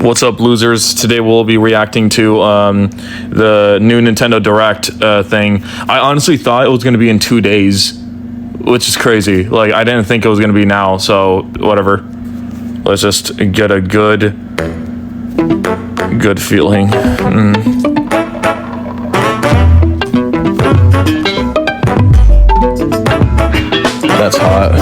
What's up, losers? Today we'll be reacting to the new Nintendo Direct thing. I honestly thought it was going to be in 2 days, which is crazy. Like, I didn't think it was going to be now, so whatever. Let's just get a good feeling. That's hot.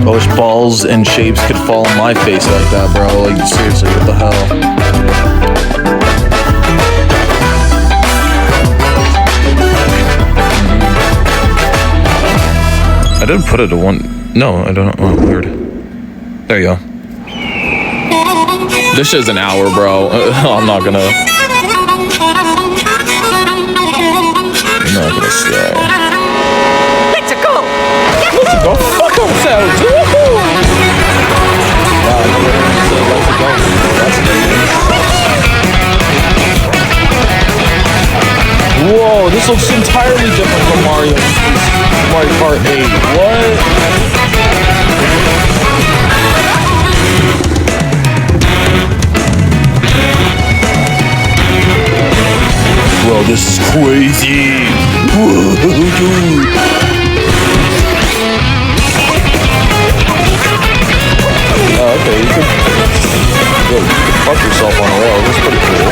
I wish balls and shapes could fall on my face like that, bro. Like, seriously, what the hell? I didn't put it to one. No, I don't. Oh, weird. There you go. This shit's an hour, bro. I'm not gonna stay. Let's go! Let's go fuck ourselves! Woohoo! Whoa, this looks entirely different from Mario Kart 8. What? Bro, this is crazy. Whoa, dude. Okay, you could fuck yourself on a rail. That's pretty cool.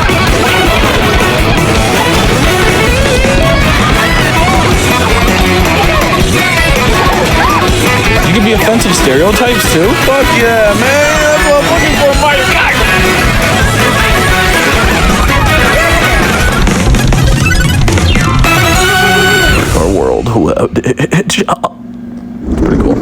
You can be offensive stereotypes too? Fuck yeah, man! That's what I'm looking for, Mario Kart! Our world without it. Pretty cool.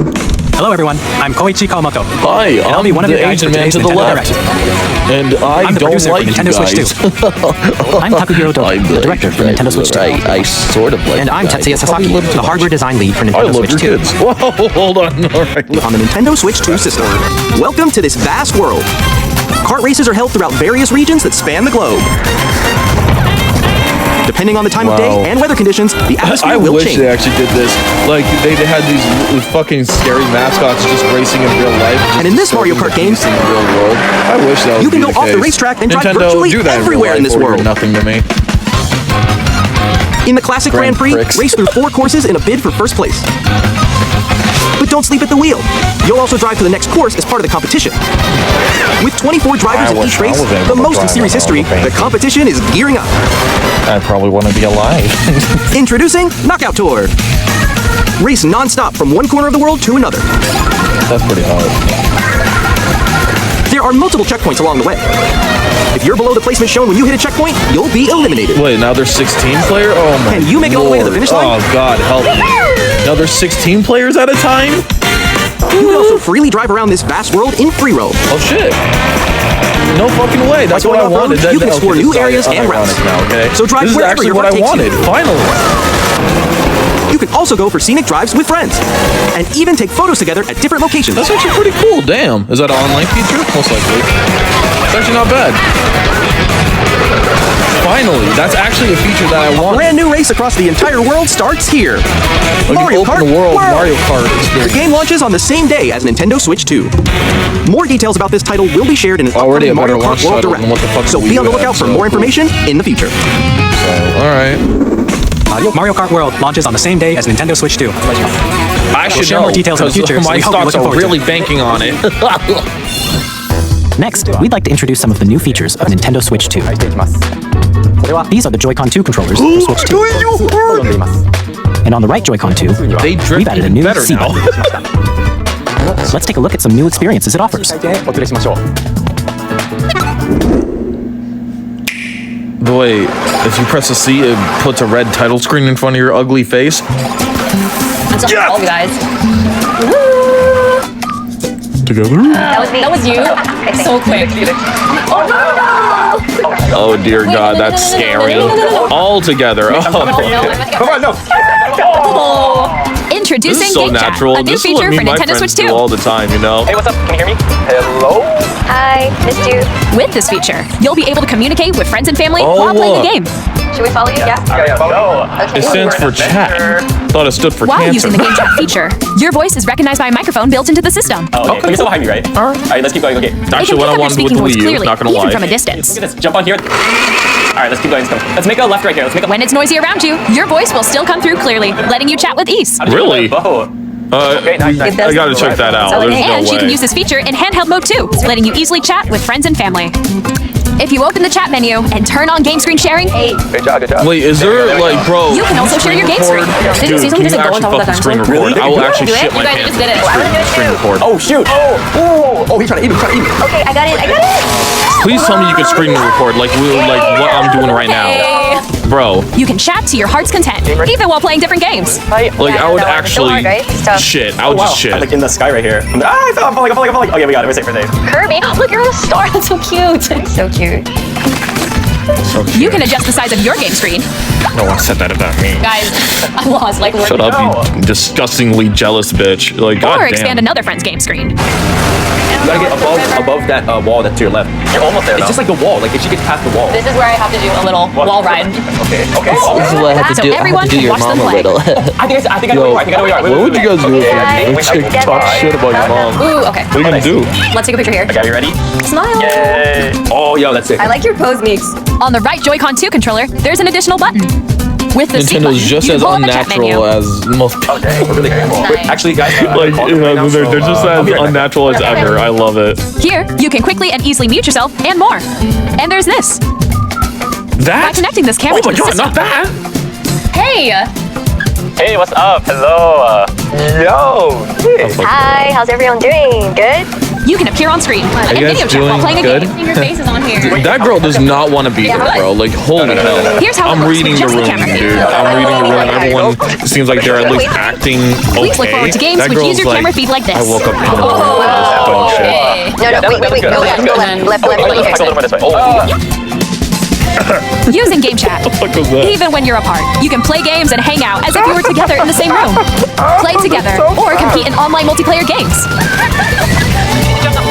Hello everyone, I'm Koichi Kawamoto. Hi, I'll be one of the your guides Asian for man today's to the Nintendo left. Direct. And I'm the don't producer like for Nintendo you Switch guys. 2. I'm Takuhiro Toki, the director for Nintendo Switch 2. I sort of like And I'm you guys. Tetsuya Sasaki, the hardware design lead for I Nintendo love Switch your 2. kids. Whoa, hold on. All right. On the Nintendo Switch 2 system. Welcome to this vast world. Kart races are held throughout various regions that span the globe. Depending on the time of day and weather conditions, the atmosphere I will wish change. they actually did this. Like, they had these fucking scary mascots just racing in real life. And in this Mario Kart game, in the real world. I wish that was you can be go the off the case. racetrack and drive Nintendo, virtually do that everywhere in this real life, or world. Nothing to me. In the classic Grand Prix, race through 4 courses in a bid for first place. But don't sleep at the wheel. You'll also drive to the next course as part of the competition. With 24 drivers in each race, the most in series history, the competition is gearing up. I probably want to be alive. Introducing Knockout Tour. Race non-stop from one corner of the world to another. That's pretty hard. There are multiple checkpoints along the way. If you're below the placement shown when you hit a checkpoint, you'll be eliminated. Wait, now there's 16 players? Oh my Can you make it all the way to the finish line? Oh God, help me. Now there's 16 players at a time? You can also freely drive around this vast world in free roam. Oh shit. No fucking way. That's what I wanted. You can explore new areas and routes. Now, okay? So drive this is wherever actually your what heart I takes wanted. you. Finally. You can also go for scenic drives with friends. And even take photos together at different locations. That's actually pretty cool. Damn. Is that an online feature? Most likely. It's actually not bad. Finally, that's actually a feature that I want. Brand new race across the entire world starts here. Like Mario Kart World. Mario Kart The experience. game launches on the same day as Nintendo Switch 2. More details about this title will be shared in an Already upcoming a better Mario launch Kart World title Direct. than what the fuck So Wii be on the U lookout had, for so more information in the future. Alright. Mario Kart World launches on the same day as Nintendo Switch 2. I should share know, more details in the 'cause future, so my we hope you're stocks looking are forward to really banking on it. Next, we'd like to introduce some of the new features of Nintendo Switch 2. These are the Joy-Con 2 controllers for Switch 2. And on the right Joy-Con 2, They drift we've added a even new better C now. button. Let's take a look at some new experiences it offers. Boy, if you press a C, it puts a red title screen in front of your ugly face. What's up, all you guys? Together? That was you? So quick. Oh no! Oh dear God, that's scary. All together. Oh, Come on, no. Introducing this is so Game Chat, natural. a new This is what feature me for and my Nintendo friends Switch 2. do all the time, you know? Hey, what's up? Can you hear me? Hello? Hi, missed you. With this feature, you'll be able to communicate with friends and family Oh, while playing look. the game. Should we follow you? Yeah. Okay, go. It stands for chat. Thought it stood for While cancer. using the game chat feature, your voice is recognized by a microphone built into the system. Oh, okay. You're still behind me, right? All right, let's keep going. Okay. Actually, what I wanted with the Wii U, not gonna even lie. from a distance. Look at this. Jump on here. All right, let's keep going. Let's make a left right here. Let's make a. When it's noisy around you, your voice will still come through clearly, letting you chat with ease. Really? Okay, nice. I gotta check that out. There's no And you can way. use this feature in handheld mode too, letting you easily chat with friends and family. If you open the chat menu and turn on game screen sharing, Good job, good job. Wait, is there like, bro? You can also share your game screen. Dude, can you actually fucking screen record? I will actually shit my You guys pants. just did it. if you Screen record. Oh shoot! Oh, he's trying to eat me. He's trying to eat me. Okay, I got it. Please tell me you can screen record like what I'm doing right now, bro. you can chat to your heart's content, even while playing different games. Like I would actually shit. I would just shit. I'm like in the sky right here. I fell. Okay, we got it. We're safe. Kirby, look, you're on a star. That's so cute. So cute. You can adjust the size of your game screen. No one said that about me. Guys, I lost. Like, Shut up, you disgustingly jealous bitch. Like, Or goddamn. expand another friend's game screen. You gotta get above that wall that's to your left. You're almost there. It's just like the wall. Like if she gets past the wall. This is where I have to do a little wall ride. Okay. Okay. This is what I have to So do. I have everyone to do can your watch mom them a play. little. I think I know where you are. What would you guys do if Okay. you chick talk shit about your mom? What Ooh, okay. are you gonna do? Let's take a picture here. Okay, are you ready? Smile. Yay! Oh, yo, that's it. I like your pose, Meeks. On the right Joy-Con 2 controller, there's an additional button. With the C button, Nintendo's just you as can pull up a chat menu. unnatural as most people. Okay, we're really cool. Nice. Actually, guys, Like, they're just as unnatural as ever. I love it. Here, you can quickly and easily mute yourself and more. And there's this. By That? connecting this camera Oh my to the god, system, not that! Hey. Hey, what's up? Hello. Yo. Hey. Hi, how's everyone doing? Good? you can appear on screen and you guys video chat while doing playing a good? game. Your face is on here. That girl does not want to be there, bro. Like, holy hell. Here's how it I'm looks reading with the just the room, camera. dude. I'm reading the room. Everyone seems like they're at least acting okay. Please look forward to games That which use girl's your like, camera feed like this. I woke up in the morning and this dog shit. No, wait. Go left. Let's go a little more this way. Oh. Using game chat. What the fuck was that? Even when you're apart, you can play games and hang out as if you were together in the same room. Play together or compete in online multiplayer games.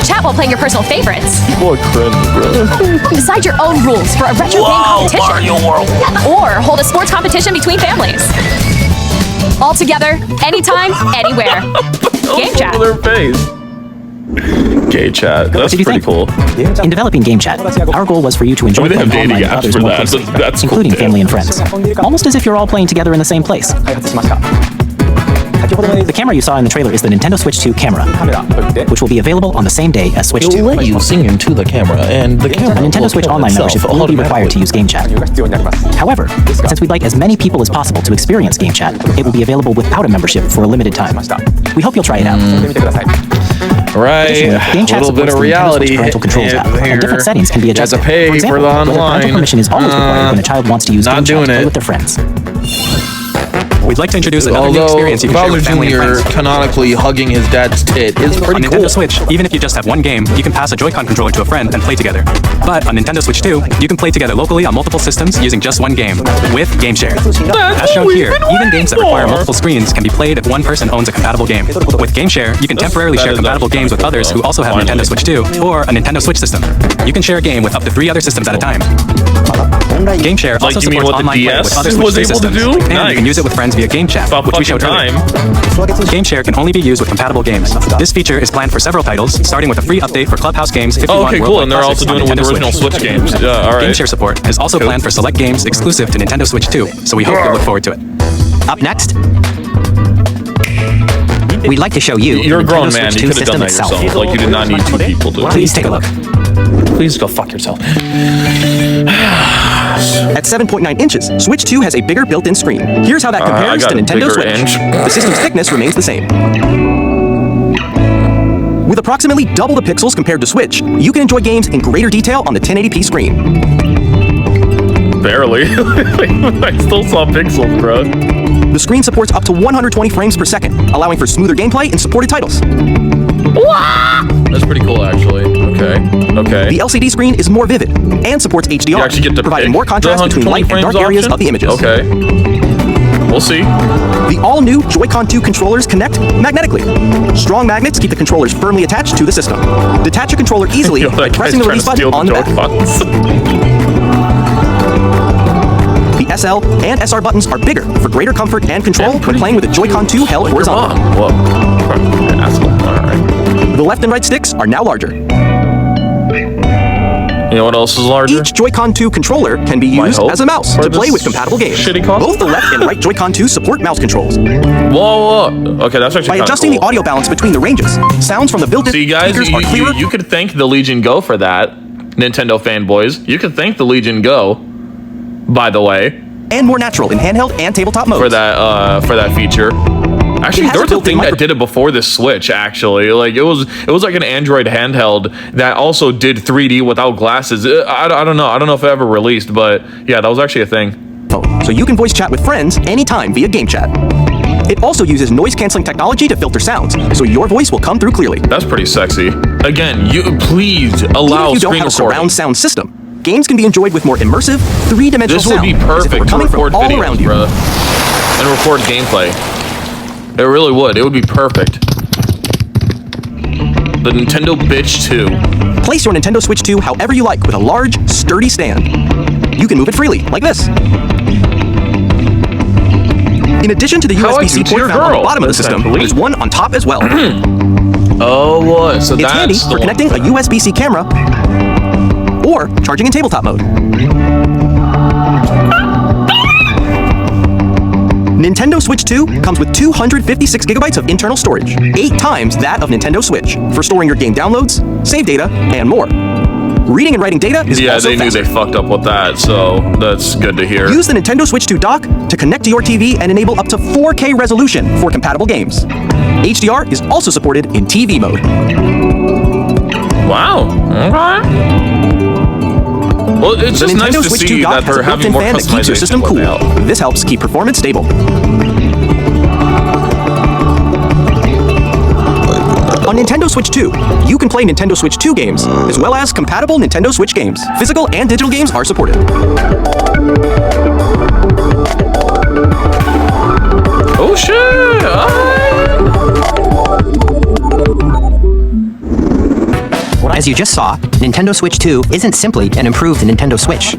Chat while playing your personal favorites. What cringe, bro. Decide your own rules for a retro game competition. Or hold a sports competition between families. All together, anytime, anywhere. Game chat. Over their face. Gay chat. That's did you pretty think? cool. In developing Game Chat, our goal was for you to enjoy they have playing dating online with apps others for more that. closely, That's cool, including yeah. family and friends. Almost as if you're all playing together in the same place. The camera you saw in the trailer is the Nintendo Switch 2 camera, which will be available on the same day as Switch 2. Let you sing into the camera, and the camera. A Nintendo Switch Online membership will be required to use Game Chat. However, since we'd like as many people as possible to experience Game Chat, it will be available without a membership for a limited time. We hope you'll try it out. Right. Game Chat A little bit supports of the Nintendo reality. Switch parental controls app, and different settings can be You have adjusted. to pay for example, the whether parental online. permission is always required when a child wants to use Not Game Chat doing to play it. with their friends. We'd like to introduce another new Although experience you can share Bowser with family and Jr. friends. canonically hugging his dad's tit is On pretty Nintendo cool. Switch, even if you just have one game, you can pass a Joy-Con controller to a friend and play together. But on Nintendo Switch 2, you can play together locally on multiple systems using just one game, with Game Share. As shown here, even games that require multiple screens can be played if one person owns a compatible game. With Game Share, you can temporarily That share is compatible actually games with pretty others cool. who also have a Finally. Nintendo Switch 2 or a Nintendo Switch system. You can share a game with up to 3 other systems at a time. Game Share Like, also you mean supports what the online play with DS other Switch was 2 able to systems. do? And you can Nice. use it with friends via Game Chat, About which we fucking showed earlier. time. Game Share can only be used with compatible games. This feature is planned for several titles, starting with a free update for Clubhouse Games 51 Oh, okay, cool. Worldwide And they're also Classics on doing it with the Nintendo original Switch games. Yeah, all Game right. Share support is also planned for select games exclusive to Nintendo Switch 2, so we hope you'll look forward to it. Up next, we'd like to show you You're a the grown Nintendo man. Switch You 2 could have done system that itself. yourself. Like, you did not need 2 people to. Please take a look. Please go fuck yourself. At 7.9 inches, Switch 2 has a bigger built-in screen. Here's how that I compares got to a Nintendo bigger Switch. inch. The system's thickness remains the same. With approximately double the pixels compared to Switch, you can enjoy games in greater detail on the 1080p screen. Barely. I still saw pixels, bro. The screen supports up to 120 frames per second, allowing for smoother gameplay in supported titles. That's pretty cool, actually. Okay. The LCD screen is more vivid and supports HDR, You actually get to providing pick more contrast the between light and 120 dark areas option? of the images. Okay. We'll see. The all-new Joy-Con 2 controllers connect magnetically. Strong magnets keep the controllers firmly attached to the system. Detach a controller easily Yo, by that guy's pressing the trying release to steal button on the the back. Joy-Cons. The SL, and SR buttons are bigger for greater comfort and control when playing with a Joy-Con 2 held horizontally. Whoa. Asshole. All right. The left and right sticks are now larger. You know what else is larger? Each Joy-Con 2 controller can be used as a mouse to play with compatible games. Shitty console? Both the left and right Joy-Con 2 support mouse controls. Whoa. Okay, that's actually By kinda adjusting cool. the audio balance between the ranges, sounds from the built-in See, guys, speakers are clearer. you could thank the Legion Go for that, Nintendo fanboys. You could thank the Legion Go, by the way, and more natural in handheld and tabletop modes. for that feature. Actually, has there a was a built-in thing that did it before the Switch. Actually, like it was like an Android handheld that also did 3D without glasses. I don't know. I don't know if it ever released, but yeah, that was actually a thing. So you can voice chat with friends anytime via Game Chat. It also uses noise-canceling technology to filter sounds, so your voice will come through clearly. That's pretty sexy. Again, you please allow Even if you don't screen have a recording. surround sound system, games can be enjoyed with more immersive, three-dimensional This would sound. be as if it perfect were to coming from record all videos, around you. bro, and record gameplay. It really would. It would be perfect. The Nintendo Bitch 2. Place your Nintendo Switch 2 however you like with a large, sturdy stand. You can move it freely, like this. In addition to the How I USB-C do to port your found on the girl, bottom of the system, essentially. there's one on top as well. Oh, what? So It's that's handy the for one. connecting a USB-C camera or charging in tabletop mode. Nintendo Switch 2 comes with 256 gigabytes of internal storage, 8 times that of Nintendo Switch, for storing your game downloads, save data, and more. Reading and writing data is Yeah, also they knew faster. they fucked up with that, so that's good to hear. Use the Nintendo Switch 2 dock to connect to your TV and enable up to 4K resolution for compatible games. HDR is also supported in TV mode. Wow. Okay. Well, it's The just nice Nintendo to Switch see 2 dock that has they're a having built-in more fan that keeps your customization system with cool. the out. This helps keep performance stable. On Nintendo Switch 2, you can play Nintendo Switch 2 games, as well as compatible Nintendo Switch games. Physical and digital games are supported. Oh shit! As you just saw, Nintendo Switch 2 isn't simply an improved Nintendo Switch.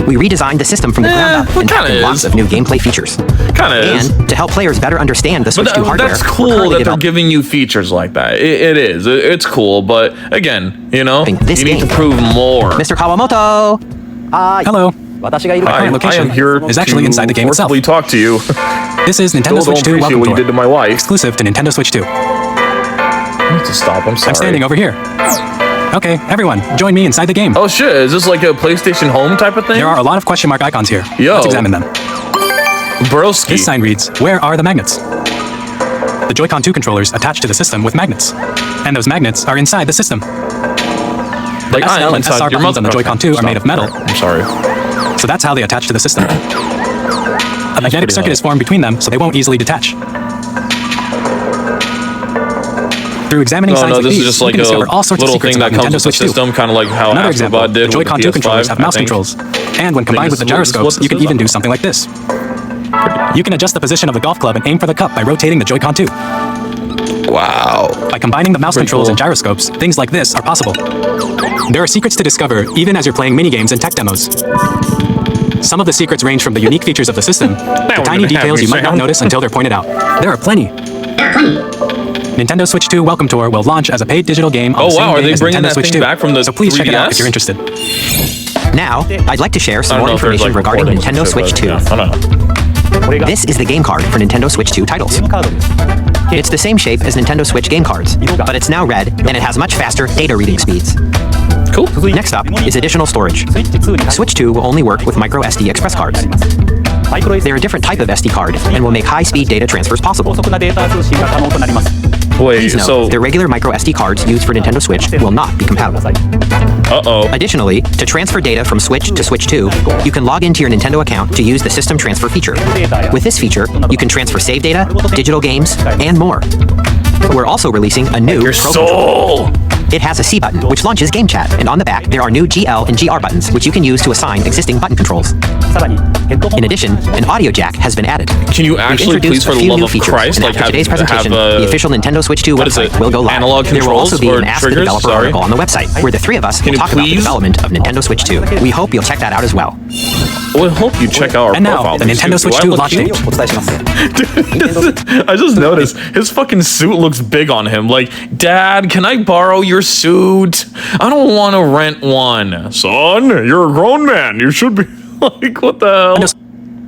We redesigned the system from the ground up it and packed kinda in lots is. of new gameplay features. Kind of is. And to help players better understand the Switch 2 hardware, That's we're cool currently that they're developing giving you features like that. It is. It's cool, but again, you know, This you need to game. prove more. Mr. Kawamoto! Hello. I current location am here is actually to inside the game itself. forcibly talk to you. This is Nintendo Still Switch don't 2 appreciate Welcome what you Tour, did to my wife. exclusive to Nintendo Switch 2. I need to stop. I'm sorry. I'm standing over here. Okay, everyone, join me inside the game. Oh shit! Is this like a PlayStation Home type of thing? There are a lot of question mark icons here. Yo. Let's examine them. Broski. This sign reads, "Where are the magnets?" The Joy-Con 2 controllers attach to the system with magnets, and those magnets are inside the system. The Like, I SL am and inside SR your buttons on the mother- Joy-Con 2 are made of metal, I'm sorry. so that's how they attach to the system. A magnetic pretty circuit hot. is formed between them, so they won't easily detach. Through examining No, signs no, like this these, is just you like can a discover all sorts of little secrets thing that about comes Nintendo with the Switch 2. system, kind of like how Another Astrobot example, did the with the Joy-Con 2 controllers PS5, have I mouse think. controls, and when combined with the this is what gyroscopes, you can this is even do about. something like this. You can adjust the position of the golf club and aim for the cup by rotating the Joy-Con 2. Wow. By combining the mouse Pretty controls cool. and gyroscopes, things like this are possible. There are secrets to discover even as you're playing minigames and tech demos. Some of the secrets range from the unique features of the system to we're tiny gonna have details me you might not sound. notice until they're pointed out. There are plenty. Nintendo Switch 2 Welcome Tour will launch as a paid digital game on Oh, the same wow, are day they as bringing Nintendo that Switch thing 2. back from the So please check it out if 3DS? you're interested. Now, I'd like to share some I don't more know if there's, information like, regarding recordings and Nintendo shit, Switch but 2. yeah, I don't know. This is the game card for Nintendo Switch 2 titles. It's the same shape as Nintendo Switch game cards, but it's now red and it has much faster data reading speeds. Cool. Next up is additional storage. Switch 2 will only work with micro SD express cards. They're a different type of SD card and will make high-speed data transfers possible. Wait, Please note, so their regular micro SD cards used for Nintendo Switch will not be compatible. uh-oh. Additionally, to transfer data from Switch to Switch 2, you can log into your Nintendo account to use the System Transfer feature. With this feature, you can transfer save data, digital games, and more. We're also releasing a new Your Pro soul. It has a C button, which launches Game Chat, and on the back, there are new GL and GR buttons, which you can use to assign existing button controls. In addition, an audio jack has been added. Can you We've actually, please, introduced for a the few love new of features, Christ, and like after today's presentation, have the official Nintendo Switch 2 what is website it? will go live. Analog There will also controls be an or Ask the triggers? Developer Sorry. article on the website, where the three of us Can will you talk about the please? development of Nintendo Switch 2. We hope you'll check that out as well. Well, I hope you check out our And now, profile. the Nintendo Switch 2 launch date. I just noticed his fucking suit looks big on him. Like, Dad, can I borrow your suit? I don't want to rent one. Son, you're a grown man. You should be like, what the hell? Nintendo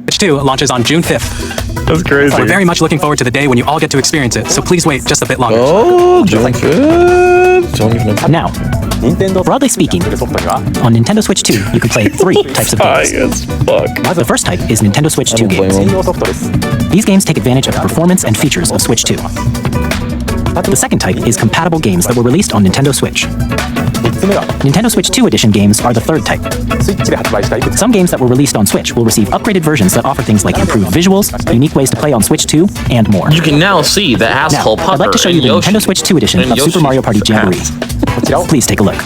Switch 2 launches on June 5th. That's crazy. We're very much looking forward to the day when you all get to experience it, so please wait just a bit longer. Oh, June 5th. Don't even know. Now, broadly speaking, on Nintendo Switch 2, you can play 3 types of High games. as fuck. The first type is Nintendo Switch 2 games. These games take advantage of the performance and features of Switch 2. The second type is compatible games that were released on Nintendo Switch. Nintendo Switch 2 Edition games are the third type. Some games that were released on Switch will receive upgraded versions that offer things like improved visuals, unique ways to play on Switch 2, and more. You can now see the Now, asshole pupper. I'd like to show you the Nintendo Switch 2 Edition of Super Mario Party Jamboree. Please take a look.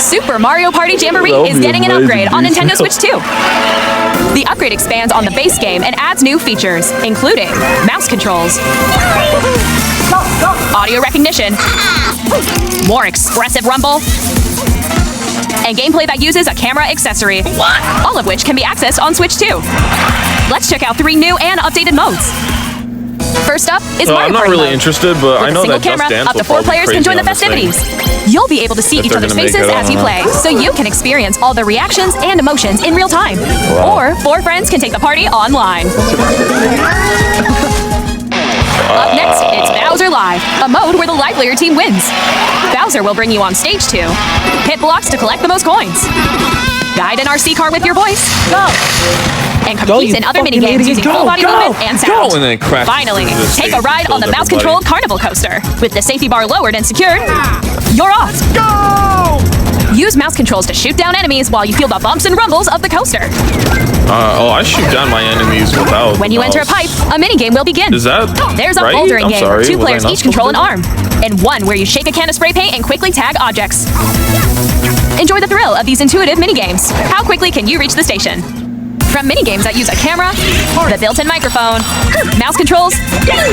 Super Mario Party Jamboree That would is be getting an amazing, upgrade on dude. Nintendo Switch 2. The upgrade expands on the base game and adds new features, including mouse controls, audio recognition, more expressive rumble, and gameplay that uses a camera accessory. All of which can be accessed on Switch 2. Let's check out 3 new and updated modes. First up is Mario I'm not Party really mode. interested, but With I a know single that Just camera, Dance up to will 4 probably players be can join the crazy on this festivities. You'll be able to see If each they're other's gonna make faces it, I as don't you know. play, so you can experience all the reactions and emotions in real time. Or 4 friends can take the party online. Up next, it's Bowser Live, a mode where the livelier team wins. Bowser will bring you on stage to hit blocks to collect the most coins, guide an RC car with your voice, go, and compete in other minigames using full body movement and sound. and then crash Finally, into the take stage a ride and on the kills mouse-controlled carnival coaster. With the safety bar lowered and secured, you're off. Go! Use mouse controls to shoot down enemies while you feel the bumps and rumbles of the coaster. I shoot down my enemies without. When you enter a pipe, a minigame will begin. Is that There's a right? bouldering I'm game sorry, where 2 was I players not each control an supposed arm, and one where you shake a can of spray paint and quickly tag objects. Enjoy the thrill of these intuitive minigames. How quickly can you reach the station? From minigames that use a camera, the built-in microphone, mouse controls,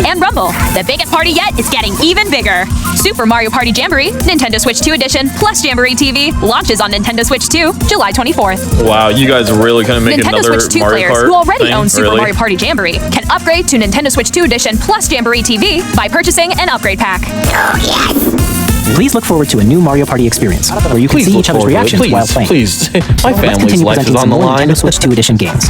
and rumble, the biggest party yet is getting even bigger. Super Mario Party Jamboree, Nintendo Switch 2 Edition, plus Jamboree TV, launches on Nintendo Switch 2, July 24th. Wow, you guys are really gonna make Nintendo another Switch 2 Mario players Kart who already thing? own Super Really? Mario Party Jamboree can upgrade to Nintendo Switch 2 Edition plus Jamboree TV by purchasing an upgrade pack. Please look forward to a new Mario Party experience, where you can Please see look each other's forward to it. reactions while playing. Please. My Let's family's continue life is presenting on some the more line. Nintendo Switch 2 Edition games.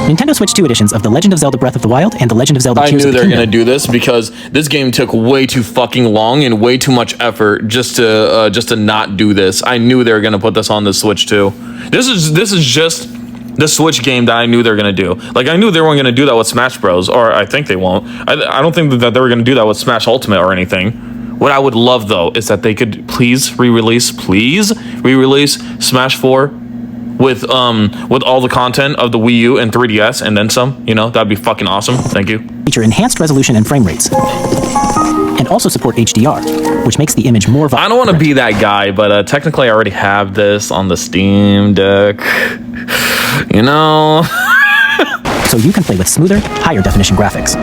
Nintendo Switch 2 editions of The Legend of Zelda Breath of the Wild and The Legend of Zelda I Tears knew of they the were Kingdom. gonna do this because this game took way too fucking long and way too much effort just to not do this. I knew they were gonna put this on the Switch too. This is just the Switch game that I knew they were gonna do. Like I knew they weren't gonna do that with Smash Bros. Or I think they won't. I don't think that they were gonna do that with Smash Ultimate or anything. What I would love though is that they could please re-release Smash 4 with all the content of the Wii U and 3DS and then some. You know, that'd be fucking awesome. Thank you. Feature enhanced resolution and frame rates, and also support HDR, which makes the image more vibrant. I don't want to be that guy, but technically I already have this on the Steam Deck. You know? So you can play with smoother, higher definition graphics.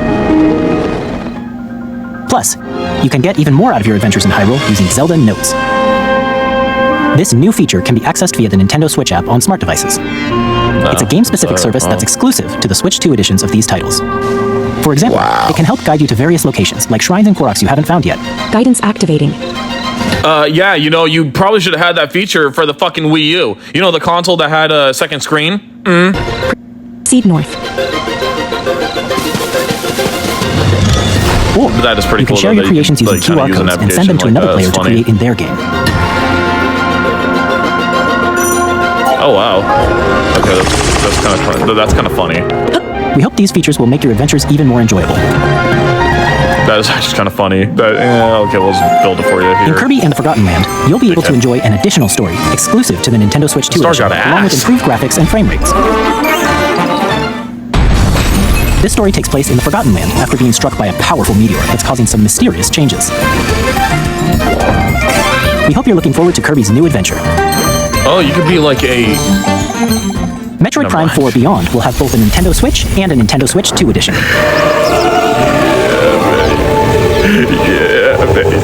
Plus, you can get even more out of your adventures in Hyrule using Zelda Notes. This new feature can be accessed via the Nintendo Switch app on smart devices. It's a game-specific service that's exclusive to the Switch 2 editions of these titles. For example, it can help guide you to various locations, like shrines and Koroks you haven't found yet. Guidance activating. Yeah, you know, you probably should have had that feature for the fucking Wii U. You know, the console that had a second screen? Proceed north. Or That is pretty you can cool, share though, your that you creations can, using like, kinda QR use an codes and send them to application another like player that. to That's create in their game. Oh, wow. Okay, that's kind of funny. We hope these features will make your adventures even more enjoyable. That is actually kind of funny. Okay, we'll just build it for you In here. Kirby and the Forgotten Land, you'll be able to enjoy an additional story exclusive to the Nintendo Switch 2 Star's edition, got along with ass. improved graphics and frame rates. This story takes place in the Forgotten Land after being struck by a powerful meteor that's causing some mysterious changes. We hope you're looking forward to Kirby's new adventure. Oh, you could be like a... Metroid Prime 4 Beyond will have both a Nintendo Switch and a Nintendo Switch 2 edition. Yeah, baby.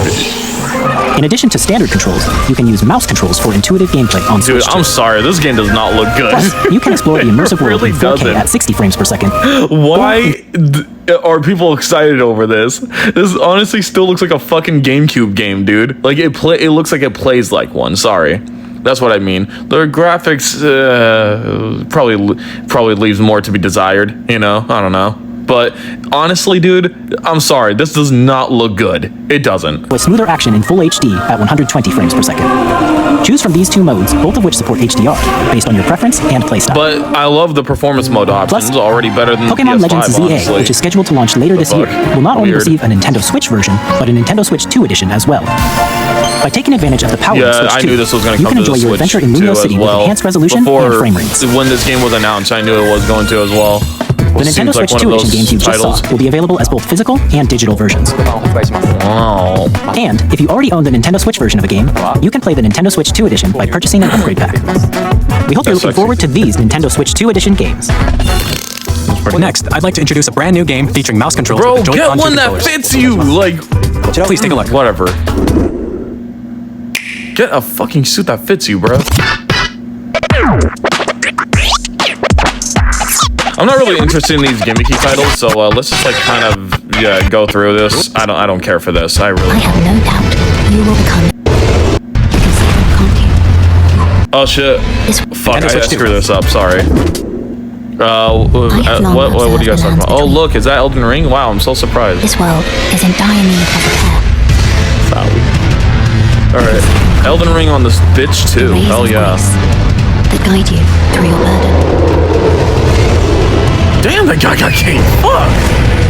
In addition to standard controls, you can use mouse controls for intuitive gameplay on Dude, Switch 2. I'm sorry, this game does not look good. Plus, you can explore the immersive world really in 4K doesn't. at 60 frames per second. Why are people excited over this? This honestly still looks like a fucking GameCube game, dude. Like it looks like it plays like one. Sorry, that's what I mean. The graphics probably leaves more to be desired. You know, I don't know. But honestly, dude, I'm sorry. This does not look good. It doesn't. With smoother action in full HD at 120 frames per second. Choose from these two modes, both of which support HDR, based on your preference and playstyle. But I love the performance mode options. Plus, already better than Pokemon the PS5, Legends ZA, honestly. which is scheduled to launch later this year, will not only receive a Nintendo Switch version, but a Nintendo Switch 2 edition as well. By taking advantage of the power of Switch 2, I knew this was going to you come can to enjoy the your Switch adventure in Lumio 2 City as well. with enhanced resolution and frame rates. When this game was announced, I knew it was going to as well. The Nintendo Switch 2 edition games you just saw will be available as both physical and digital versions. Wow. And if you already own the Nintendo Switch version of a game, you can play the Nintendo Switch 2 edition by purchasing an upgrade pack. We hope you're looking forward to these Nintendo Switch 2 edition games. Next, I'd like to introduce a brand new game featuring mouse controls Bro, with the get Joy-Con one that controllers. fits you. Like, Please take a look. whatever. Get a fucking suit that fits you, bro. I'm not really interested in these gimmicky titles, so let's just like kind of go through this. I don't care for this. I I really. have no doubt you will become. You can see them, can't you? Oh shit! Fuck! I Switch 2. screwed this up. Sorry. What are you guys talking about? Oh look, is that Elden Ring? Wow, I'm so surprised. This world is in dire need of repair. All right, Elden Ring on this bitch too. Raise Hell a yeah! voice that guide you through your burden. Damn, that guy got king. Fuck!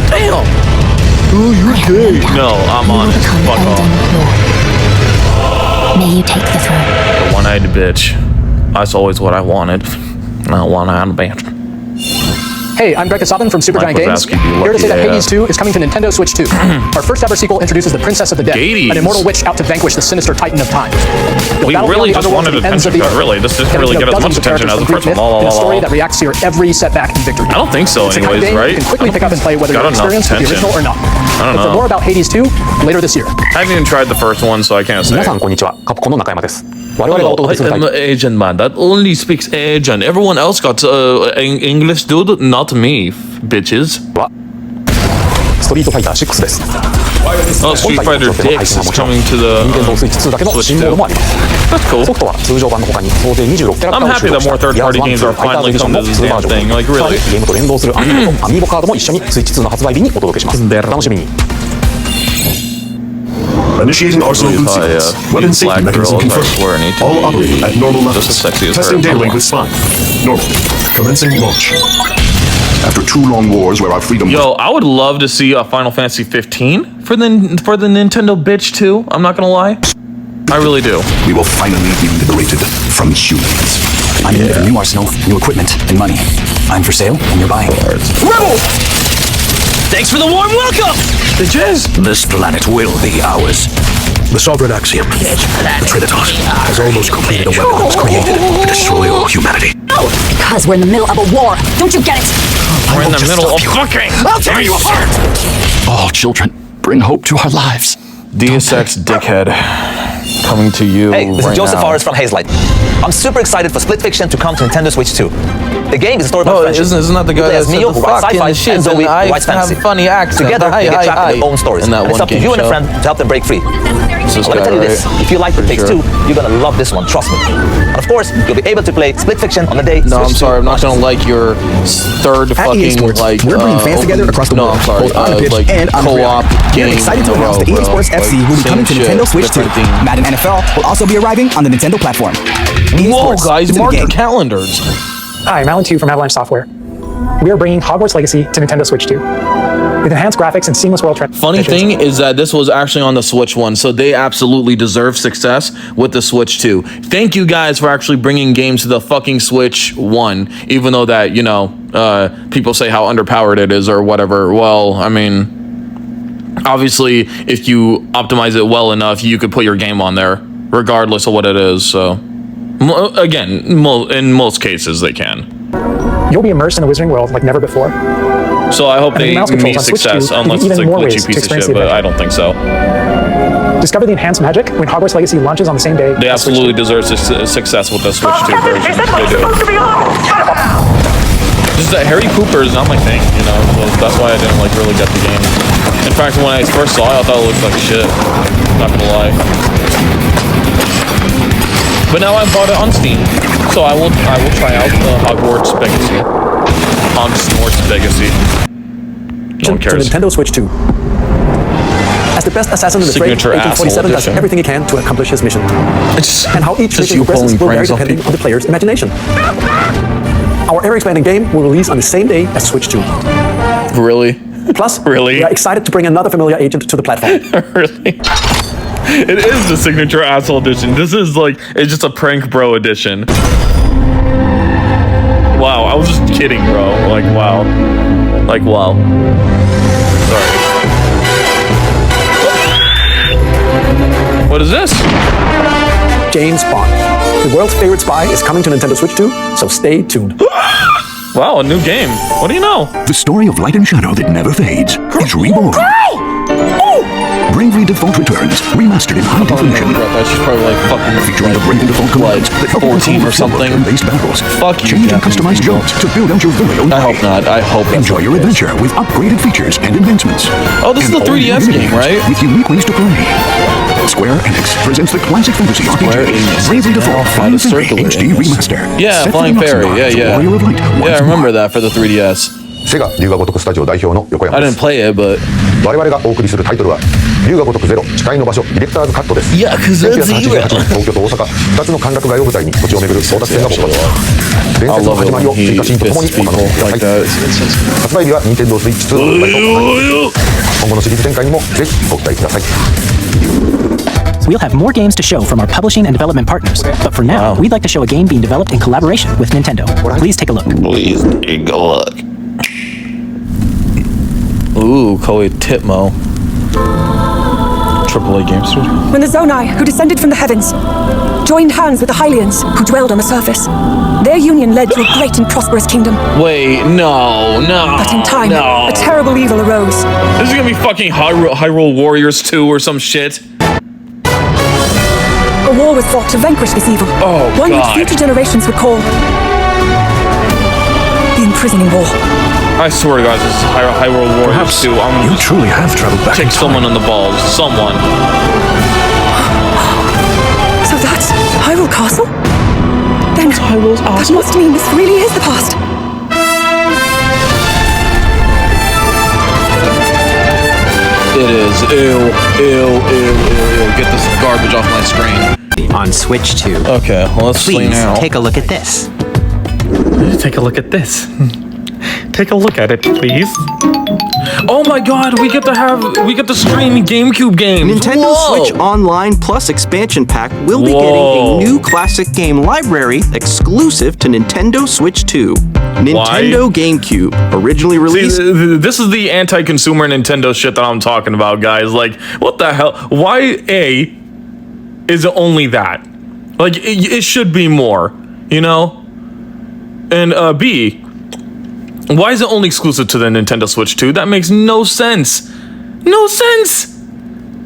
Damn! I have no doubt No, I'm you will honest. become Fuck Elden off. Lord. May you take the throne. The one-eyed bitch. That's always what I wanted. Not one-eyed bitch. Hey, I'm Greg Kasabin from Supergiant Mike Games. Wazowski, be Here to say that lucky, Hades 2 is coming to Nintendo Switch 2. Our first ever sequel introduces the Princess of the Dead, Hades. an immortal witch out to vanquish the sinister Titan of Time. We Battle really beyond the just underworld wanted to the ends of attention, the but earth. really, this didn't Getting really to know get as much dozens of attention as the characters first from one. Greek myth in a story that reacts to your every setback and victory. I don't think so It's the kind of anyways, game right? you can quickly pick up and play whether Got you're enough experienced with the attention. original or not. I don't But for know. more about Hades 2, later this year. I haven't even tried the first one, so I can't say. 皆さんこんにちは。カプコンの中山です。我々がお Hello, 届けする I'm タ an Asian man that only speaks Asian. Everyone else got English, dude. Not me, bitches. はストリートファイター6です。 Oh, Street Fighter 6 is coming to the 任天堂スイッチ2だけの Switch 新モードもあります。 That's cool. ソフトは通常版の他に総勢26キャラクター I'm を happy 収 that 録した more third-party ギアーズ games are 1、2ファイターズ finally エディション come の to this 2バージョ damn ン。 thing. Like さらに really. ゲームと連動するアニメとアミーボカードも一緒にスイッチ2の発売日にお届けします。お楽しみに。 Initiating arsenal boot sequence. Weapon safety mechanism confirmed. All operating at normal levels. Testing data link with Spine. Normal. Commencing launch. After 2 long wars where our freedom. Yo, I would love to see a Final Fantasy 15 for the Nintendo bitch too. I'm not gonna lie, I really do. We will finally be liberated from humans. I'm in need of a new arsenal, new equipment, and money. I'm for sale, and you're buying. Rebels! Thanks for the warm welcome! Bitches! This planet will be ours. The Sovereign Axiom, the Trinitas, has almost completed a weapon that was created to destroy all humanity. Because we're in the middle of a war. Don't you get it? We're in the middle of fucking. I'll tear you apart! All children, bring hope to our lives. Deus Ex dickhead coming to you. Hey, this right is Joseph now. Forrest from Hazelight. I'm super excited for Split Fiction to come to Nintendo Switch 2. The game is a story about friendship. Isn't that the guy You play that as said Neo, the who writes fucking sci-fi, shit and Zoe, and I who writes have fantasy. funny accent. Together, Hi, they get hi, trapped in hi. their own stories. In that And it's one up to game you and a show. friend to help them break free. This Let me guy, tell you this, right? if you like It Takes sure. Two, you're gonna love this one, trust me. And of course, you'll be able to play Split Fiction on the day No, I'm Switch 2 sorry. I'm not gonna launches. like your third At EA fucking Sports, like. we're bringing fans together across the world, No, I'm sorry. both on the pitch like and on the co-op ground. game. We're excited to announce that EA Sports FC will be coming to Nintendo Switch 2. Madden NFL will also be arriving on the Nintendo platform. EA Whoa, Sports, guys, it's in the mark your game. calendars. Hi, I'm Alan Tu from Avalanche Software. We are bringing Hogwarts Legacy to Nintendo Switch 2. With enhanced graphics and seamless world transitions. Funny thing is that this was actually on the Switch 1, so they absolutely deserve success with the Switch 2. Thank you guys for actually bringing games to the fucking Switch 1, even though that, you know, people say how underpowered it is or whatever. Well, I mean, obviously, if you optimize it well enough, you could put your game on there, regardless of what it is, so... Again, in most cases, they can. You'll be immersed in the Wizarding world like never before. So I hope they mouse controls meet on Switch 2 success, give you unless it's a even more glitchy ways to piece of experience shit, the but adventure. I don't think so. Discover the enhanced magic when Hogwarts Legacy launches on the same day. They absolutely deserve success with the Switch 2 version. They do. Just that Harry Cooper is not my thing, you know, so that's why I didn't like really get the game. In fact, when I first saw it, I thought it looked like shit. Not gonna lie. But now I bought it on Steam, so I will try out Hogwarts Legacy. Hogwarts Legacy. No one To cares. Nintendo Switch 2. As the best assassin in the trade, Signature Agent asshole 47 does edition. everything he can to accomplish his mission. And how each just mission you progresses pulling will vary pranks off depending people. on the player's imagination. Our ever-expanding game will release on the same day as Switch 2. Really? Plus, Really? we are excited to bring another familiar agent to the platform. Really? It is the signature asshole edition. This is like, it's just a prank bro edition. Wow, I was just kidding, bro. Like, wow. Like, wow. Sorry. What is this? James Bond. The world's favorite spy is coming to Nintendo Switch 2, so stay tuned. Wow, a new game. What do you know? The story of light and shadow that never fades is reborn. Bravely Default returns, remastered in high definition. That's just probably like fucking Featuring the Bravely Default commands that help you 14 or control something. turn-based battles. Fuck you, Change and Japanese customize people. jobs to build out your very own I hope not. I hope that's Enjoy what your it is. adventure with upgraded features and advancements. Oh, this is And the all 3DS new game, games right? With unique ways to play. Square Enix presents the classic fantasy Square RPG, Enix. Bravely Default Yeah, Flying the Fairy circular HD Enix. Remaster. Yeah, Set Flying for the Fairy. Noxengar Yeah, to yeah. Warrior of Light Yeah, I once more. remember that for the 3DS. セガ龍が如くスタジオ代表の横山 I で didn't す play it, but 我々がお送りするタイトルは龍が如くゼロ誓いの場所ディレクターズカットですいやYakuza 1988年東京と大阪2つの歓楽街を舞台に土地を巡る争奪戦が勃発伝説の始まりを追加シーンとともにお楽しみください発売日は Nintendo Switch 2の発売となります今後のシリーズ展開にもぜひご期待ください We'll have more games to show from our publishing and development partners. But for now, we'd like to show a game being developed in collaboration with Nintendo. Please take a look. Please take a look. Ooh, Koei Titmo. AAA game studio. When the Zonai, who descended from the heavens, joined hands with the Hylians, who dwelled on the surface, their union led to a great and prosperous kingdom. Wait, no. But in time, no. a terrible evil arose. This is gonna be fucking Hyrule Warriors 2 or some shit. A war was fought to vanquish this evil. One God. which future generations would call the Imprisoning War. I swear to God, this is Hyrule Warriors 2. You truly have traveled back in Kick someone in the balls. Someone. So that's Hyrule Castle? Then that must mean this really is the past. It is. Ew. Get this garbage off my screen. On Switch 2. Okay, well, let's see Please now. take a look at this. Take a look at this. Take a look at it, please. Oh my God, we get to stream GameCube games. Nintendo Whoa. Switch Online Plus expansion pack will be Whoa. getting a new classic game library exclusive to Nintendo Switch 2. Nintendo GameCube, originally released. See, this is the anti-consumer Nintendo shit that I'm talking about, guys. Like, what the hell? Why A is it only that? Like, it should be more, you know? And B, why is it only exclusive to the Nintendo Switch 2? That makes no sense. No sense.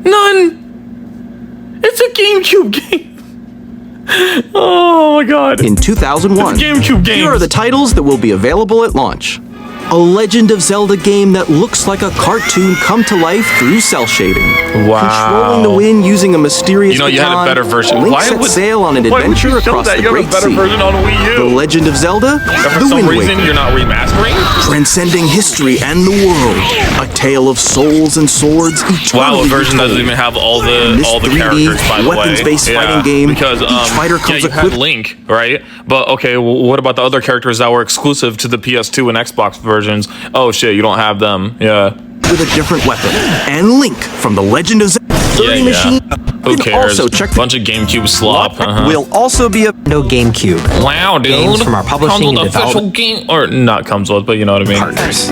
None. It's a GameCube game. Oh my God. In 2001. It's GameCube games. Here are the titles that will be available at launch. A Legend of Zelda game that looks like a cartoon come to life through cell shading. Wow. Controlling the wind using a mysterious You know, you had a baton, better version. Link Why set would- sail on an why would adventure you show across that? the You have a Great better Sea. version on Wii U. The Legend of Zelda, And for The some Wind reason, Waker. you're not remastering? Transcending history and the world. A tale of souls and swords. Wow, a eternally version doesn't even have all the This 3D characters, by the way. weapons-based fighting game, because each fighter comes you had equipped- Link, right? But okay, what about the other characters that were exclusive to the PS2 and Xbox versions? Oh shit, you don't have them. Yeah. with a different weapon. And Link from The Legend of Zelda 30 machine. Who You can cares? also check Bunch of GameCube slop. will also be a no GameCube. Wow, dude. Games from our publishing comes and with official development game, or not comes with, but you know what I mean. partners.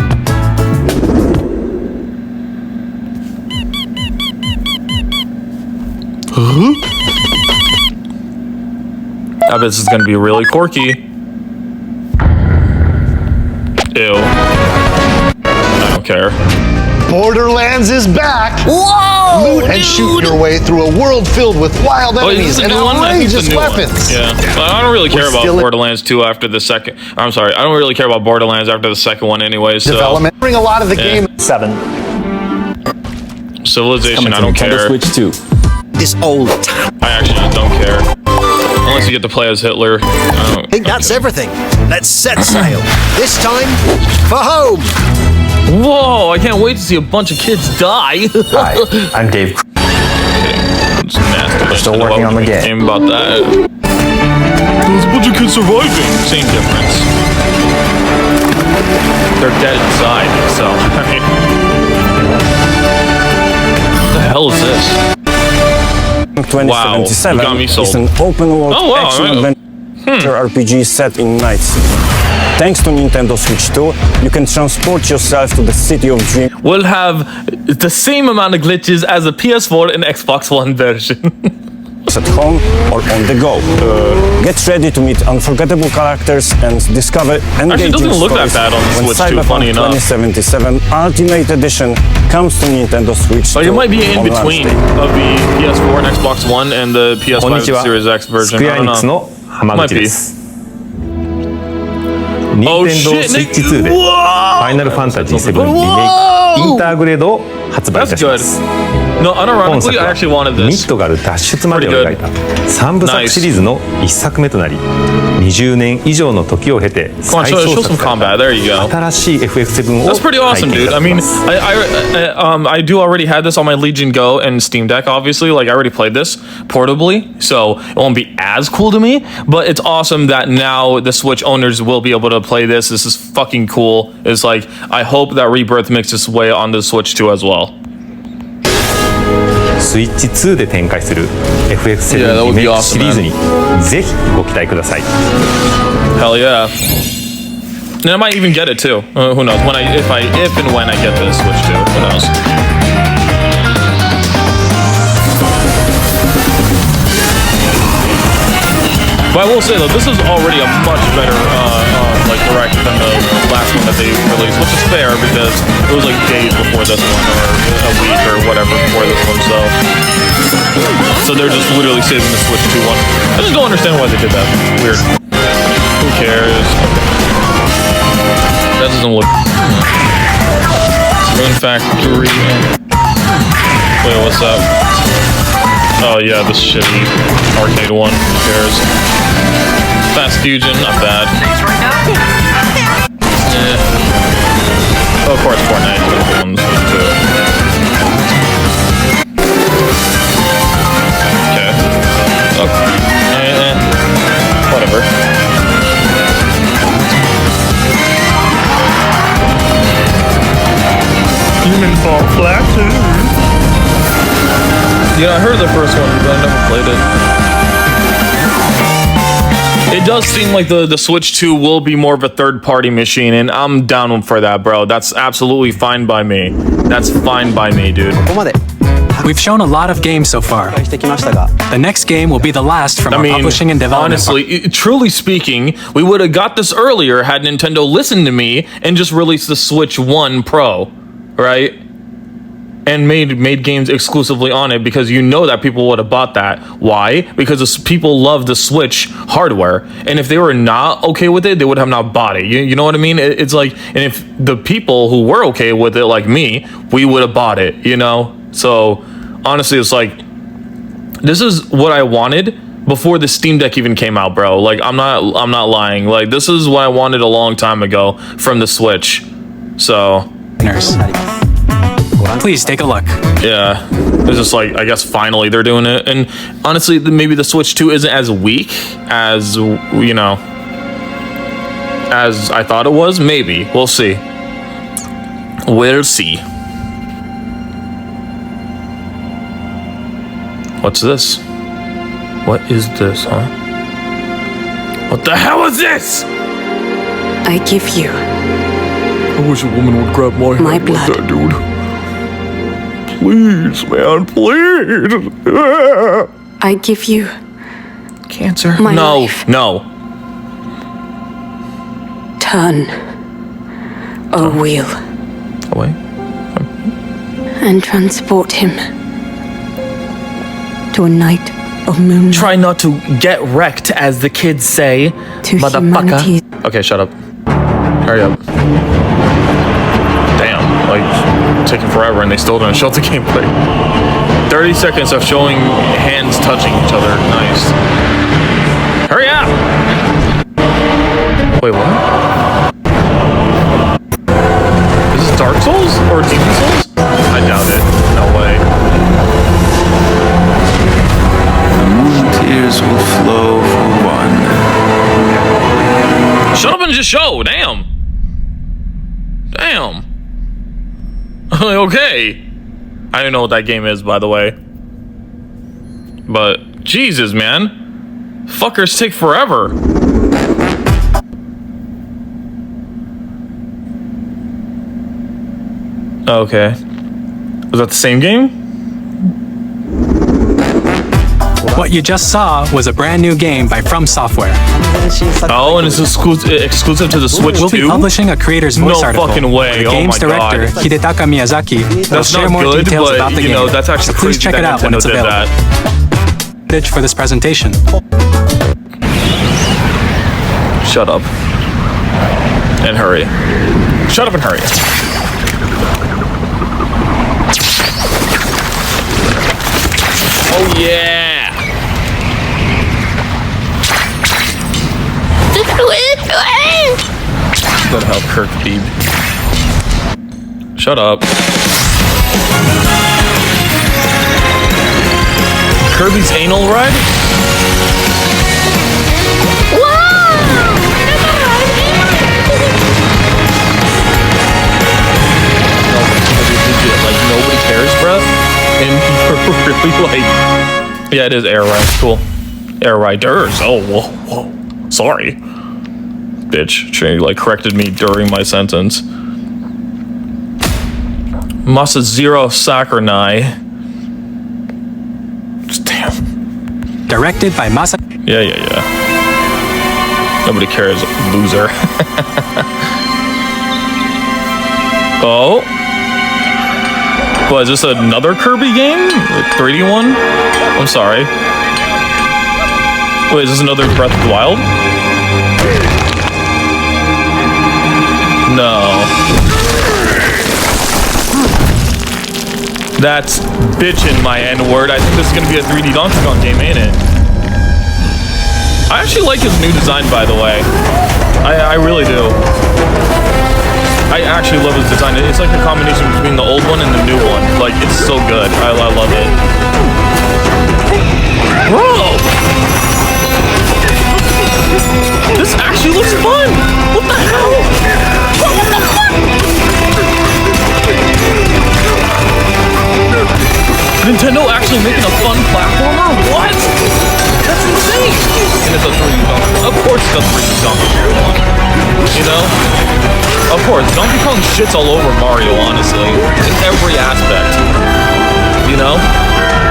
I bet this is gonna be really quirky. Ew. don't care. Borderlands is back! Whoa! Loot and shoot your way through a world filled with wild enemies and outrageous weapons. Yeah, but I don't really care about Borderlands 2 after the second. I'm sorry, I don't really care about Borderlands after the second one anyway. So Development bring a lot of the game. 7. Civilization, I don't care. Switch 2. This old I actually just don't care. Unless you get to play as Hitler. I think that's everything. Let's set sail. This time for home. Whoa, I can't wait to see a bunch of kids die. Hi, I'm Dave. It's nasty. We're still working on the game. About that. There's a bunch of kids surviving. Same difference. They're dead inside, so. What the hell is this? 2077 wow, got me sold. is an open-world action-adventure RPG set in Night City. Thanks to Nintendo Switch 2, you can transport yourself to the City of Dreams. We'll have the same amount of glitches as a PS4 and Xbox One version. At home or on the go. Get ready to meet unforgettable characters and discover engaging doesn't look that stories bad on the when Switch too, funny Cyberpunk enough. 2077 Ultimate Edition comes to Nintendo Switch 2. But it might be in on between launch day. of the PS4 and Xbox One and the PS5 Series X version. I don't know. Might be. 任天堂スイッチ2でファイナルファンタジー7リメイクインターグレードを発売いたします。 No, 本 unironically, 作 I は actually wanted ミ this. ッドガル脱出までを描いた3部作シリーズの1作目となり20年以上の時を経て Come on, 再 show 創 some 作さ combat. There you れ go. た新しい FF7 を That's pretty awesome, 体験い dude. た I し mean, ます I do already have this on my Legion Go and Steam Deck, obviously. Like, I already played this portably, so it won't be as cool to me. But it's awesome that now the Switch owners will be able to play this. This is fucking cool. It's like, I hope that Rebirth makes its way onto the Switch too as well. スイッチ2で展開する FF7 リメイクシリーズにぜひご期待ください。 Hell yeah. And I might even get it too. Who knows? If and when I get the Switch too. Who knows? But I will say though, this is already a much better like direct than the last one that they released, which is fair because it was like days before this one or a week or whatever before this one. So they're just literally saving the Switch 2 one. I just don't understand why they did that. Weird. Who cares? That doesn't look. Moon Factory. Wait, what's up? Oh yeah, this shitty arcade one. Who cares? Fast Fusion, not bad. Oh, of course, Fortnite. Okay. Okay. Whatever. Human Fall Flashes. Yeah, I heard the first one, but I never played it. It does seem like the Switch 2 will be more of a third-party machine, and I'm down for that, bro. That's absolutely fine by me. That's fine by me, dude. We've shown a lot of games so far. The next game will be the last from our publishing and development. Honestly, truly speaking, we would have got this earlier had Nintendo listened to me and just released the Switch 1 Pro, right? And made games exclusively on it, because you know that people would have bought that. Why? Because people love the Switch hardware, and if they were not okay with it, they would have not bought it. You know what I mean? It's like, and if the people who were okay with it, like me, we would have bought it. You know? So honestly, it's like, this is what I wanted before the Steam Deck even came out, bro. Like, I'm not lying. Like, this is what I wanted a long time ago from the Switch. So. Please take a look. Yeah, it's just like, I guess finally they're doing it. And honestly, maybe the Switch 2 isn't as weak as, you know, as I thought it was. Maybe. We'll see. We'll see. What's this? What is this, huh? What the hell is this? I give you I wish a woman would grab my hand blood. like that, dude. Please, man, please. I give you cancer. My No, life. no. Turn a wheel. away. And transport him to a night of moonlight. Try not to get wrecked, as the kids say. To Motherfucker. humanity's Okay, shut up. Hurry up. Damn, like, taking forever and they still didn't show the gameplay. 30 seconds of showing hands touching each other. Nice. Hurry up! Wait, what? Is this Dark Souls or Demon Souls? I doubt it. No way. The moon tears will flow for one. Shut up and just show. Damn. Damn. Okay. I don't know what that game is, by the way. But Jesus, man. Fuckers take forever. Okay. Was that the same game? What you just saw was a brand new game by From Software. Oh, and it's exclusive to the Switch We'll too? be publishing a creator's voice No article. fucking way. The Oh game's my director, God. Hidetaka Miyazaki, will That's share not more good, details but, about the you game. know, that's actually so please crazy check it that out when Nintendo it's did available. Footage for this presentation. Shut up. And hurry. Shut up and hurry. Oh yeah! Gotta help Kirk Beeb. Shut up. Kirby's anal ride? Like nobody cares, bruh. And you're really like, yeah, it is air rides. Cool. Air riders. Oh, whoa, whoa. Sorry, bitch. She like corrected me during my sentence. Masazero Sakurai. Damn. Directed by Masa. Yeah. Nobody cares, loser. Oh. What, is this another Kirby game? A 3D one? I'm sorry. Wait, is this another Breath of the Wild? No. That's bitchin' my N-word. I think this is gonna be a 3D Donkey Kong game, ain't it? I actually like his new design, by the way. I really do. I actually love his design. It's like a combination between the old one and the new one. Like, it's so good. I love it. Bro! This actually looks fun! What the hell? What the fuck? Nintendo actually making a fun platformer? What? That's insane! And it's a 3D Donkey. Of course it's a 3D Donkey Kong. You know? Of course, Donkey Kong shits all over Mario, honestly. In every aspect. You know?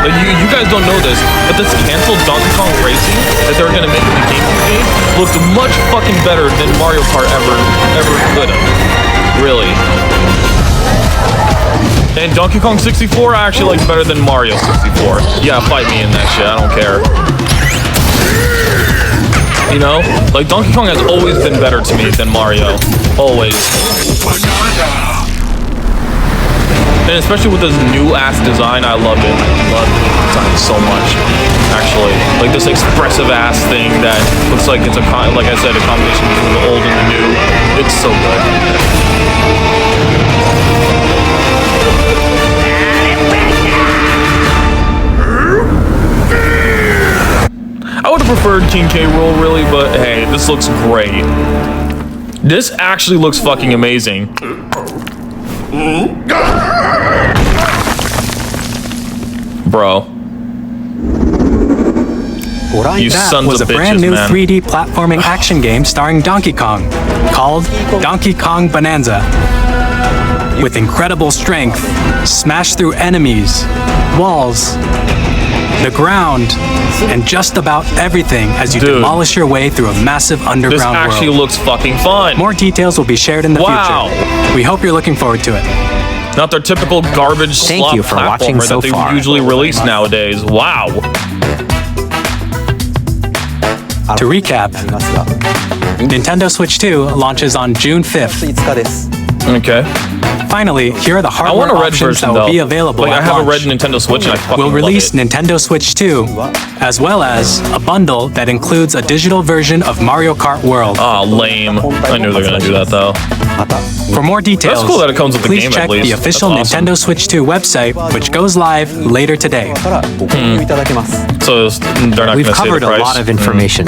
Like, you guys don't know this, but this canceled Donkey Kong Racing that they were gonna make in the GameCube game looked much fucking better than Mario Kart ever could have. Really. And Donkey Kong 64 I actually like better than Mario 64. Yeah, fight me in that shit, I don't care. You know? Like, Donkey Kong has always been better to me than Mario. Always. And especially with this new-ass design, I love it. I love the design so much, actually. Like, this expressive-ass thing that looks like it's like I said, a combination between the old and the new. It's so good. I would have preferred King K. Rool, really, but hey, this looks great. This actually looks fucking amazing. Bro. You That sons was of a bitches, brand new man. 3D platforming action game starring Donkey Kong, called Donkey Kong Bonanza. With incredible strength, smash through enemies, walls, the ground, and just about everything as you demolish your way through a massive underground This actually world. looks fucking fun. More details will be shared in the Wow. future. We hope you're looking forward to it. Not their typical garbage Thank slop you for watching platformer so that they far. usually release nowadays. Wow. To recap, Nintendo Switch 2 launches on June 5th. Okay. Finally, here are the I hardware want a red options version that will though. be available Like I at have a launch. red Nintendo Switch and I fucking We'll love release it. Nintendo Switch 2, as well as a bundle that includes a digital version of Mario Kart World. Ah, lame. I knew they were gonna do that though. For more details, That's cool that it comes with the please game, at check least. the official That's awesome. Nintendo Switch 2 website, which goes live later today. So they're not We've gonna say covered the a price. lot of information,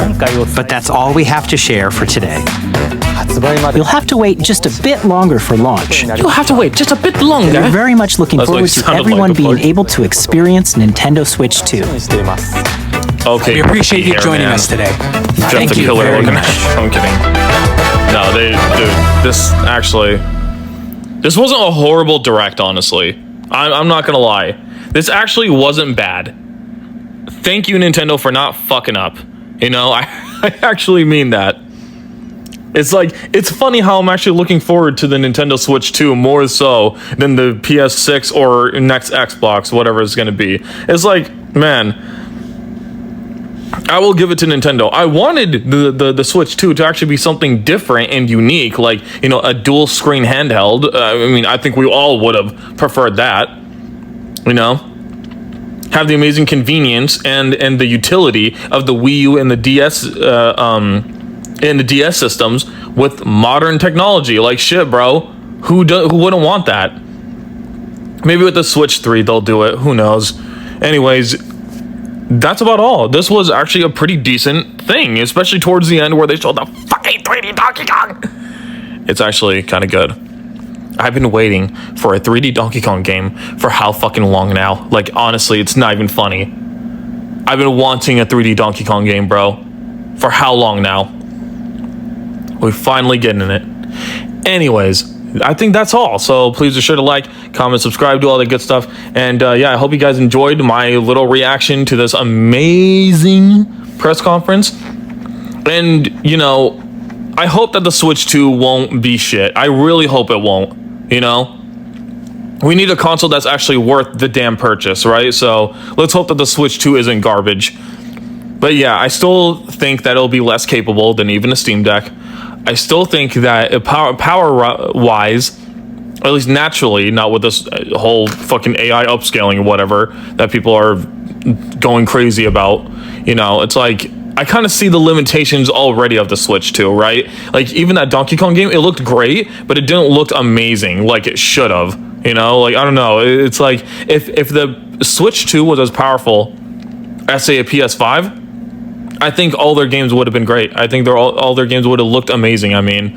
but that's all we have to share for today. You'll have to wait just a bit longer for launch. You'll have to wait just a bit longer. We're very much looking That's what forward it to sounded everyone like being before. able to experience Nintendo Switch 2. Okay. We appreciate you here, joining man. us today. Jeff Thank the you Killer very looking much. at. I'm kidding. No, dude, this actually, this wasn't a horrible direct, honestly. I'm not gonna lie. This actually wasn't bad. Thank you, Nintendo, for not fucking up. You know, I actually mean that. It's like, it's funny how I'm actually looking forward to the Nintendo Switch 2 more so than the PS6 or next Xbox, whatever it's gonna be. It's like, man, I will give it to Nintendo. I wanted the Switch 2 to actually be something different and unique, like, you know, a dual screen handheld. I mean, I think we all would have preferred that, you know? Have the amazing convenience and the utility of the Wii U and the DS and the DS systems with modern technology. Like, shit, bro. Who wouldn't want that? Maybe with the Switch 3 they'll do it. Who knows? Anyways, that's about all. This was actually a pretty decent thing, especially towards the end where they showed the fucking 3D Donkey Kong. It's actually kind of good. I've been waiting for a 3D Donkey Kong game for how fucking long now? Like, honestly, it's not even funny. I've been wanting a 3D Donkey Kong game, bro. For how long now? We're finally getting it. Anyways, I think that's all. So please be sure to like, comment, subscribe, do all that good stuff. And yeah, I hope you guys enjoyed my little reaction to this amazing press conference. And, you know, I hope that the Switch 2 won't be shit. I really hope it won't, you know? We need a console that's actually worth the damn purchase, right? So let's hope that the Switch 2 isn't garbage. But yeah, I still think that it'll be less capable than even a Steam Deck. I still think that power-wise, or at least naturally, not with this whole fucking AI upscaling or whatever that people are going crazy about, you know, it's like, I kind of see the limitations already of the Switch 2, right? Like, even that Donkey Kong game, it looked great, but it didn't look amazing like it should have, you know? Like, I don't know. It's like, if the Switch 2 was as powerful as, say, a PS5, I think all their games would have been great. I think all their games would have looked amazing, I mean.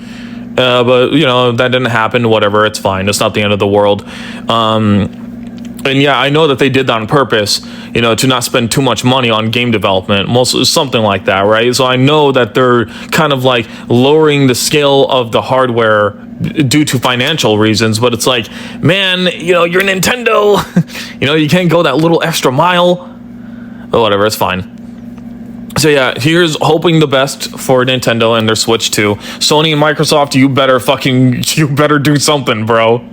But, you know, that didn't happen, whatever, it's fine. It's not the end of the world. And yeah, I know that they did that on purpose, you know, to not spend too much money on game development, something like that, right? So I know that they're kind of like lowering the scale of the hardware due to financial reasons, but it's like, man, you know, you're Nintendo, you know, you can't go that little extra mile, but whatever, it's fine. So yeah, here's hoping the best for Nintendo and their Switch 2. Sony and Microsoft, you better do something, bro.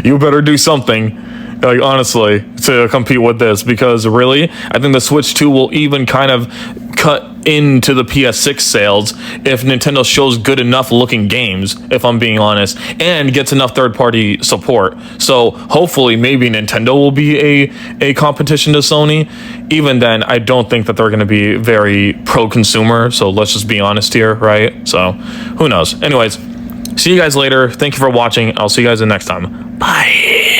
You better do something. Like, honestly, to compete with this, because really, I think the Switch 2 will even kind of cut into the PS6 sales if Nintendo shows good enough looking games, if I'm being honest, and gets enough third-party support. So hopefully, maybe Nintendo will be a competition to Sony. Even then, I don't think that they're going to be very pro-consumer, so let's just be honest here, right? So, who knows? Anyways, see you guys later. Thank you for watching. I'll see you guys the next time. Bye.